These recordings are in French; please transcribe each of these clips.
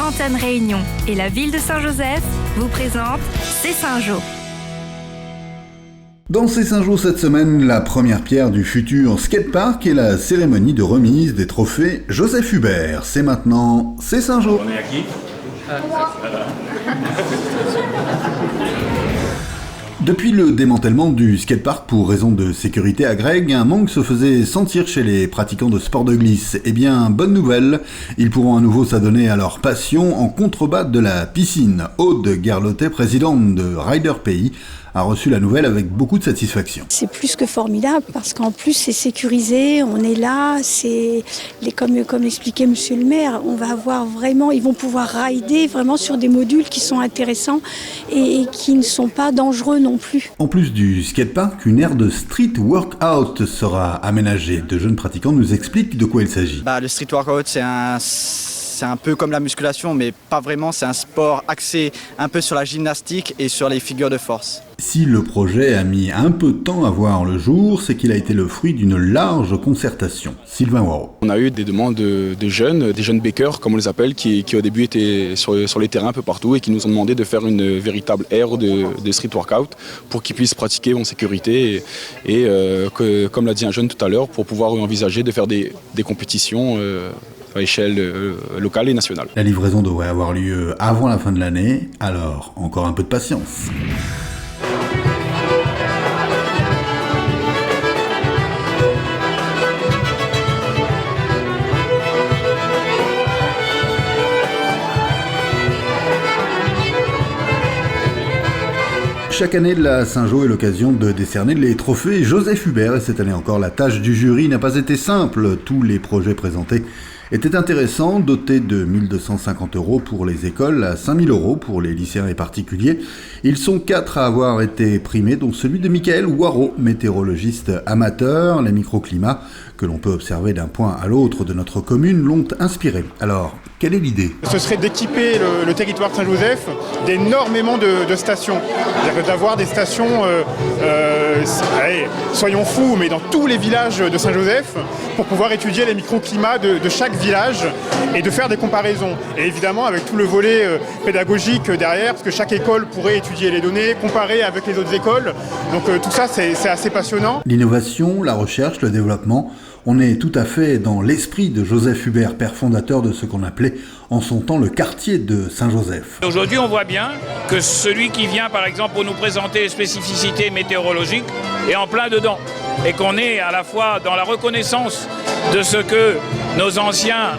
Antenne Réunion et la ville de Saint-Joseph vous présentent C'est Saint-Jo. Dans ces Saint-Jo cette semaine, la première pierre du futur skatepark et la cérémonie de remise des trophées Joseph Hubert. C'est maintenant C'est Saint-Jo. On est à qui Depuis le démantèlement du skatepark pour raison de sécurité à Greg, un manque se faisait sentir chez les pratiquants de sport de glisse. Eh bien, bonne nouvelle, ils pourront à nouveau s'adonner à leur passion en contrebas de la piscine. Aude Garlotet, présidente de Rider Pays, a reçu la nouvelle avec beaucoup de satisfaction. C'est plus que formidable parce qu'en plus c'est sécurisé, on est là, comme expliquait monsieur le maire, on va avoir vraiment, ils vont pouvoir rider vraiment sur des modules qui sont intéressants et qui ne sont pas dangereux non plus. En plus du skatepark, une aire de street workout sera aménagée. De jeunes pratiquants nous expliquent de quoi il s'agit. Le street workout, c'est un peu comme la musculation, mais pas vraiment. C'est un sport axé un peu sur la gymnastique et sur les figures de force. Si le projet a mis un peu de temps à voir le jour, c'est qu'il a été le fruit d'une large concertation. Sylvain Waro. On a eu des demandes des jeunes bakers, comme on les appelle, qui au début étaient sur les terrains un peu partout et qui nous ont demandé de faire une véritable aire de street workout pour qu'ils puissent pratiquer en sécurité et comme l'a dit un jeune tout à l'heure, pour pouvoir envisager de faire des compétitions à échelle locale et nationale. La livraison devrait avoir lieu avant la fin de l'année, alors encore un peu de patience. Chaque année, la Saint-Jo est l'occasion de décerner les trophées Joseph Hubert et cette année encore, la tâche du jury n'a pas été simple. Tous les projets présentés étaient intéressants, dotés de 1 250 € pour les écoles, à 5 000 € pour les lycéens et particuliers. Ils sont 4 à avoir été primés, dont celui de Michael Waro, météorologiste amateur. Les microclimats que l'on peut observer d'un point à l'autre de notre commune l'ont inspiré. Alors, quelle est l'idée ? Ce serait d'équiper le territoire de Saint-Joseph d'énormément de stations. C'est-à-dire d'avoir des stations, soyons fous, mais dans tous les villages de Saint-Joseph, pour pouvoir étudier les microclimats de chaque village et de faire des comparaisons. Et évidemment, avec tout le volet pédagogique derrière, parce que chaque école pourrait étudier les données, comparer avec les autres écoles. Donc tout ça, c'est assez passionnant. L'innovation, la recherche, le développement, on est tout à fait dans l'esprit de Joseph Hubert, père fondateur de ce qu'on appelait en son temps le quartier de Saint-Joseph. Aujourd'hui, on voit bien que celui qui vient, par exemple, pour nous présenter les spécificités météorologiques est en plein dedans. Et qu'on est à la fois dans la reconnaissance de ce que nos anciens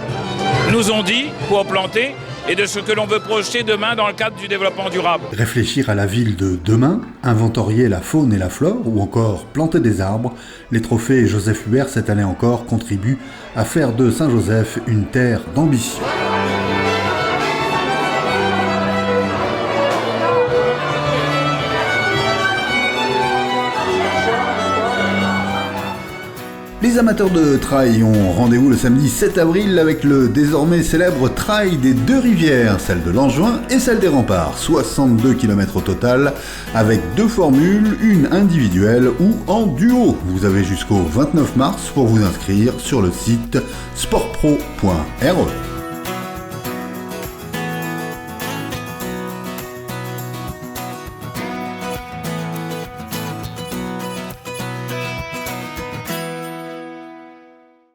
nous ont dit pour planter et de ce que l'on veut projeter demain dans le cadre du développement durable. Réfléchir à la ville de demain, inventorier la faune et la flore ou encore planter des arbres, les trophées Joseph Hubert cette année encore contribuent à faire de Saint-Joseph une terre d'ambition. Les amateurs de trail ont rendez-vous le samedi 7 avril avec le désormais célèbre trail des deux rivières, celle de Langevin et celle des Remparts. 62 km au total, avec 2 formules, une individuelle ou en duo. Vous avez jusqu'au 29 mars pour vous inscrire sur le site sportpro.re.